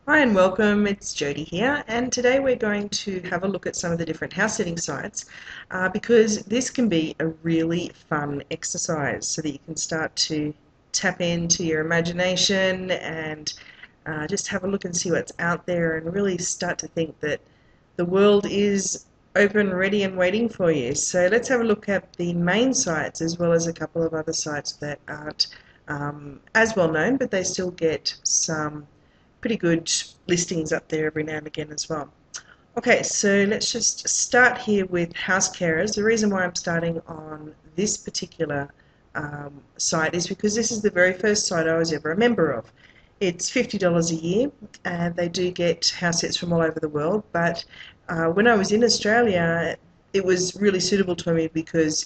Hi and welcome, it's Jodie here, and today we're going to have a look at some of the different house sitting sites because this can be a really fun exercise so that you can start to tap into your imagination and just have a look and see what's out there and really start to think that the world is open, ready and waiting for you. So let's have a look at the main sites as well as a couple of other sites that aren't as well known, but they still get some pretty good listings up there every now and again as well. Okay, so let's just start here with house carers. The reason why I'm starting on this particular site is because this is the very first site I was ever a member of. It's $50 a year, and they do get house sits from all over the world, but when I was in Australia, it was really suitable to me because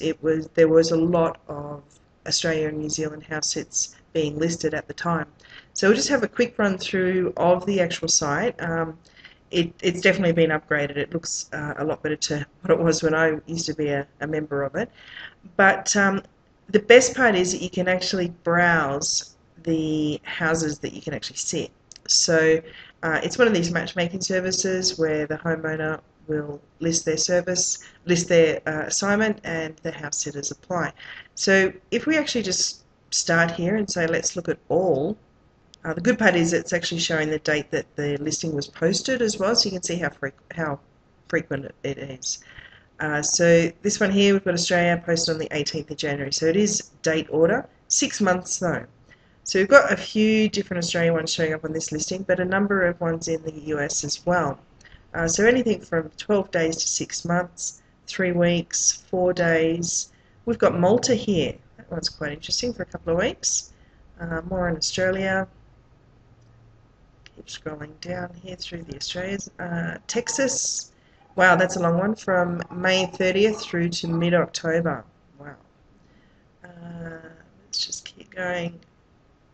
there was a lot of Australia and New Zealand house sits being listed at the time. So we'll just have a quick run through of the actual site. It's definitely been upgraded. It looks a lot better to what it was when I used to be a member of it. But the best part is that you can actually browse the houses that you can actually sit. So it's one of these matchmaking services where the homeowner will list their assignment, and the house sitters apply. So if we actually just start here and say let's look at all, the good part is it's actually showing the date that the listing was posted as well, so you can see how frequent it is. So this one here, we've got Australia posted on the 18th of January, so it is date order, 6 months though. So we've got a few different Australian ones showing up on this listing, but a number of ones in the US as well. So anything from 12 days to 6 months, 3 weeks, 4 days. We've got Malta here. That one's quite interesting for a couple of weeks. More in Australia. Keep scrolling down here through the Australias. Texas. Wow, that's a long one. From May 30th through to mid-October. Wow. Let's just keep going.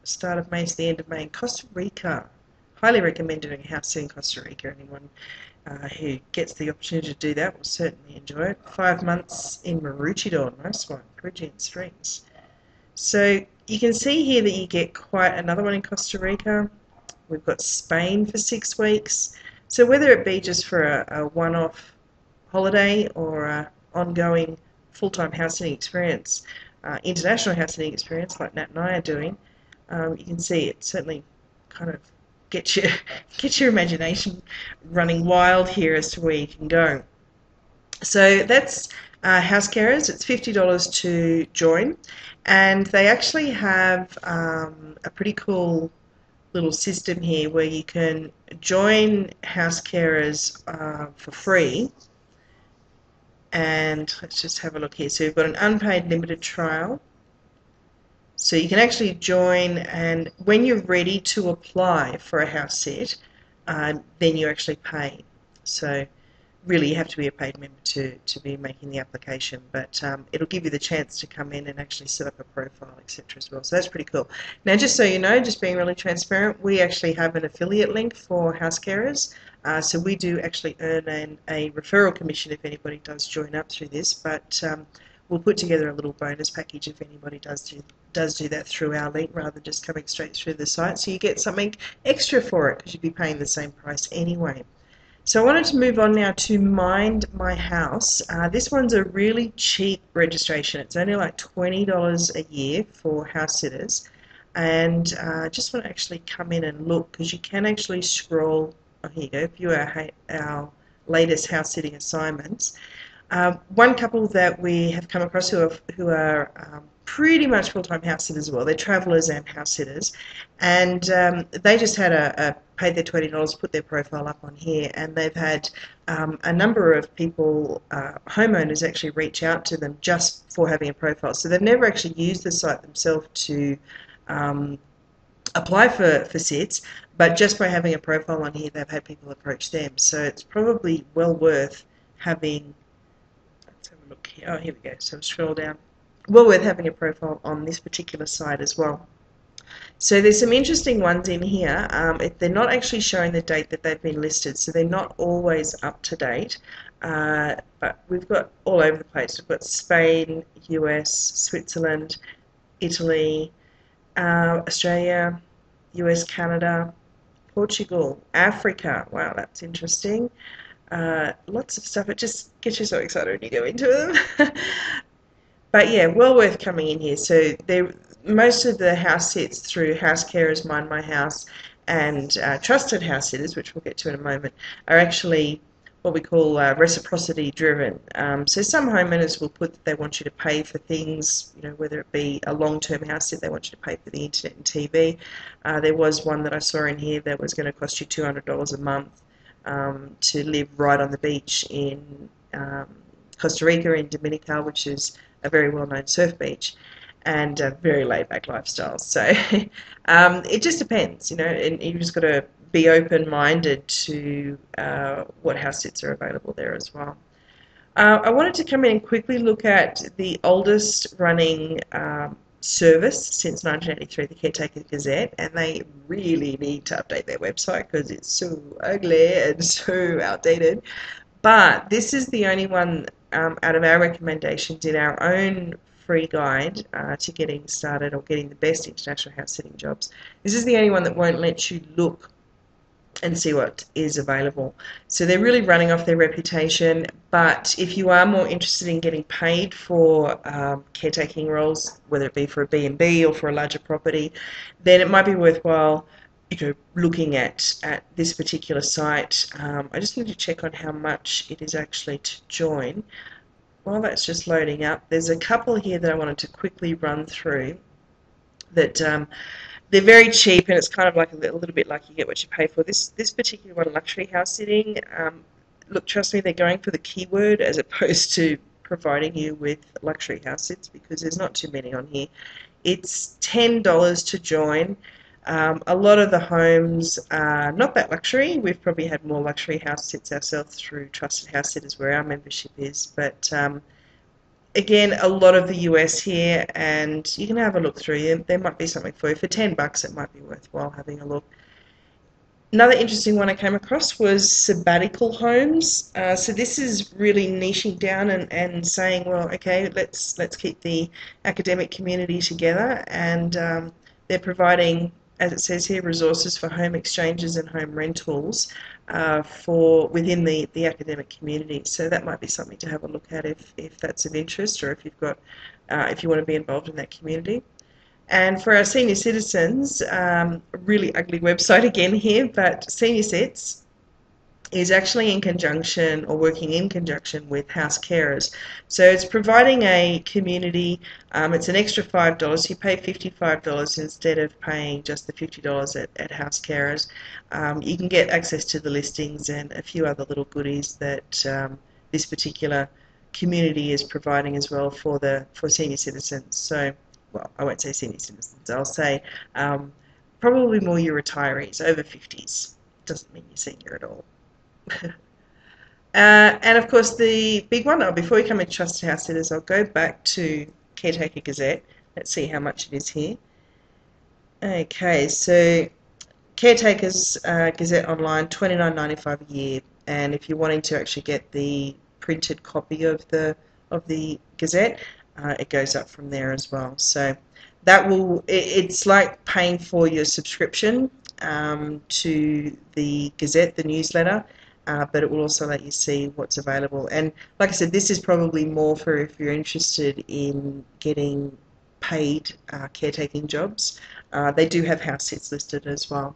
Start of May to the end of May. In Costa Rica. Highly recommend doing a house sit in Costa Rica. Anyone who gets the opportunity to do that will certainly enjoy it. 5 months in Maroochydore. Nice one. Phrygian Springs. So you can see here that you get quite another one in Costa Rica. We've got Spain for 6 weeks. So whether it be just for a one-off holiday or an ongoing full-time house sitting experience, international house sitting experience like Nat and I are doing, you can see it certainly kind of get your imagination running wild here as to where you can go. So that's house carers. It's $50 to join, and they actually have a pretty cool little system here where you can join house carers for free. And let's just have a look here. So you've got an unpaid limited trial. So you can actually join, and when you're ready to apply for a house sit, then you actually pay. So really you have to be a paid member to be making the application, but it'll give you the chance to come in and actually set up a profile, etc. as well. So that's pretty cool. Now, just so you know, just being really transparent, we actually have an affiliate link for house carers. So we do actually earn a referral commission if anybody does join up through this, but we'll put together a little bonus package if anybody does do that through our link rather than just coming straight through the site. So you get something extra for it because you'd be paying the same price anyway. So I wanted to move on now to Mind My House. This one's a really cheap registration. It's only like $20 a year for house sitters. And I just want to actually come in and look because you can actually scroll. Oh, here you go. View our latest house sitting assignments. One couple that we have come across who are pretty much full-time house sitters as well. They're travellers and house sitters, and they just had paid their $20, put their profile up on here, and they've had a number of people, homeowners, actually reach out to them just for having a profile. So they've never actually used the site themselves to apply for sits, but just by having a profile on here, they've had people approach them. So it's probably well worth having. Let's have a look here. Oh, here we go. So scroll down. Well worth having a profile on this particular site as well. So there's some interesting ones in here. They're not actually showing the date that they've been listed, so they're not always up to date. But we've got all over the place. We've got Spain, US, Switzerland, Italy, Australia, US, Canada, Portugal, Africa. Wow, that's interesting. Lots of stuff. It just gets you so excited when you go into them. But yeah, well worth coming in here. So most of the house sits through House Carers, Mind My House, and Trusted House Sitters, which we'll get to in a moment, are actually what we call reciprocity driven. So some homeowners will put that they want you to pay for things, whether it be a long-term house sit, they want you to pay for the internet and TV. There was one that I saw in here that was going to cost you $200 a month to live right on the beach in Costa Rica, in Dominica, which is a very well-known surf beach, and a very laid-back lifestyle. So it just depends, and you've just got to be open-minded to what house sits are available there as well. I wanted to come in and quickly look at the oldest running service since 1983, the Caretaker Gazette, and they really need to update their website because it's so ugly and so outdated. But this is the only one out of our recommendations in our own free guide to getting started or getting the best international house sitting jobs. This is the only one that won't let you look and see what is available. So they're really running off their reputation, but if you are more interested in getting paid for caretaking roles, whether it be for a B&B or for a larger property, then it might be worthwhile looking at this particular site. I just need to check on how much it is actually to join. While that's just loading up, there's a couple here that I wanted to quickly run through that they're very cheap, and it's kind of like a little bit like you get what you pay for. This particular one, luxury house sitting, look, trust me, they're going for the keyword as opposed to providing you with luxury house sits, because there's not too many on here. It's $10 to join. A lot of the homes are not that luxury. We've probably had more luxury house sits ourselves through Trusted House Sitters, where our membership is. But again, a lot of the US here, and you can have a look through. There might be something for you. For $10, it might be worthwhile having a look. Another interesting one I came across was Sabbatical Homes. So this is really niching down and saying, well, okay, let's keep the academic community together, and they're providing, as it says here, resources for home exchanges and home rentals for within the academic community. So that might be something to have a look at if that's of interest, or if you've got if you want to be involved in that community. And for our senior citizens, a really ugly website again here, but Senior Sits is actually in conjunction, or working in conjunction, with House Carers. So it's providing a community, it's an extra $5, you pay $55 instead of paying just the $50 at House Carers. You can get access to the listings and a few other little goodies that this particular community is providing as well for senior citizens. So, well, I won't say senior citizens, I'll say probably more your retirees, over 50s. Doesn't mean you're senior at all. And of course the big one, before we come into Trusted House Sitters, I'll go back to Caretaker Gazette. Let's see how much it is here. Okay, so Caretakers Gazette online, $29.95 a year, and if you're wanting to actually get the printed copy of the Gazette, it goes up from there as well. So that it's like paying for your subscription to the Gazette, the newsletter, but it will also let you see what's available. And like I said, this is probably more for if you're interested in getting paid caretaking jobs. They do have house sits listed as well.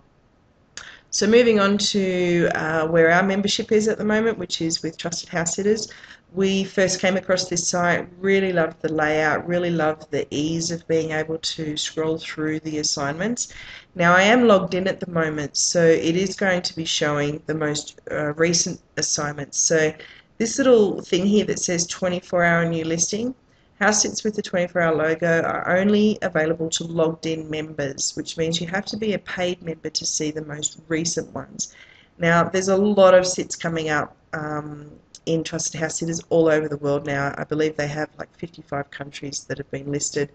So moving on to where our membership is at the moment, which is with Trusted House Sitters. We first came across this site, really loved the layout, really loved the ease of being able to scroll through the assignments. Now I am logged in at the moment, so it is going to be showing the most recent assignments. So this little thing here that says 24-hour new listing, house sits with the 24-hour logo are only available to logged in members, which means you have to be a paid member to see the most recent ones. Now there's a lot of sits coming up in Trusted House Sitters all over the world now. I believe they have like 55 countries that have been listed.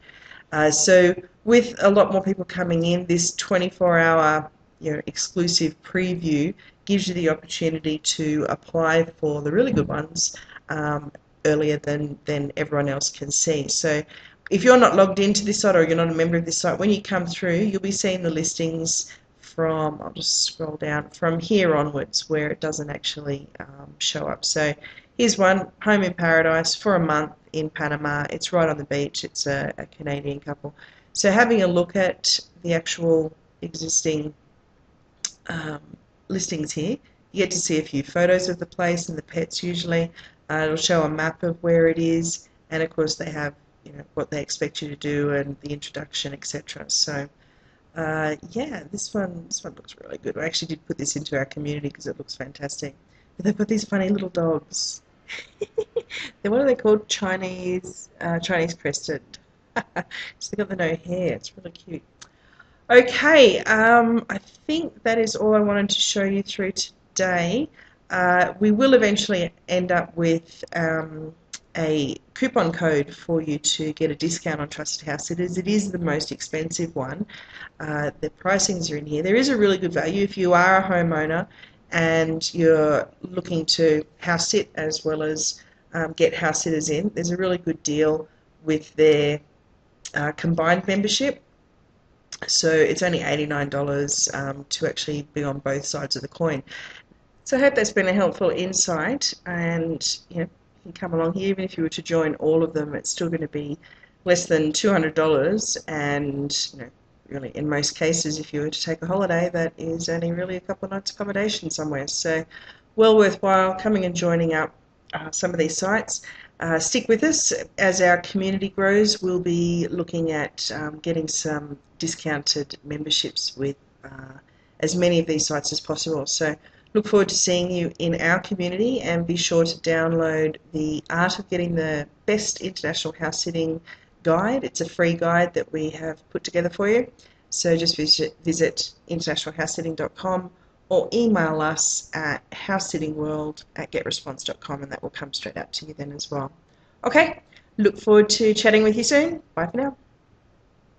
So with a lot more people coming in, this 24-hour exclusive preview gives you the opportunity to apply for the really good ones earlier than everyone else can see. So if you're not logged into this site, or you're not a member of this site, when you come through, you'll be seeing the listings from, I'll just scroll down, from here onwards where it doesn't actually show up. So here's one, home in paradise for a month in Panama. It's right on the beach. It's a Canadian couple. So having a look at the actual existing listings here, you get to see a few photos of the place and the pets usually. It'll show a map of where it is, and of course they have, you know, what they expect you to do and the introduction, etc. So yeah, this one looks really good. I actually did put this into our community because it looks fantastic. But they've got these funny little dogs. What are they called? Chinese crested. So they've got the no hair. It's really cute. Okay, I think that is all I wanted to show you through today. We will eventually end up with a coupon code for you to get a discount on Trusted House Sitters. It is the most expensive one. The pricings are in here. There is a really good value if you are a homeowner and you're looking to house sit as well as get house sitters in. There's a really good deal with their combined membership. So it's only $89 to actually be on both sides of the coin. So I hope that's been a helpful insight, and you know, you can come along here. Even if you were to join all of them, it's still going to be less than $200, and you know, really in most cases, if you were to take a holiday, that is only really a couple of nights accommodation somewhere. So well worthwhile coming and joining up some of these sites. Stick with us as our community grows. We'll be looking at getting some discounted memberships with as many of these sites as possible. So look forward to seeing you in our community, and be sure to download the Art of Getting the Best International House Sitting guide. It's a free guide that we have put together for you. So just visit internationalhousesitting.com or email us at housesittingworld@getresponse.com, and that will come straight out to you then as well. Okay, look forward to chatting with you soon. Bye for now.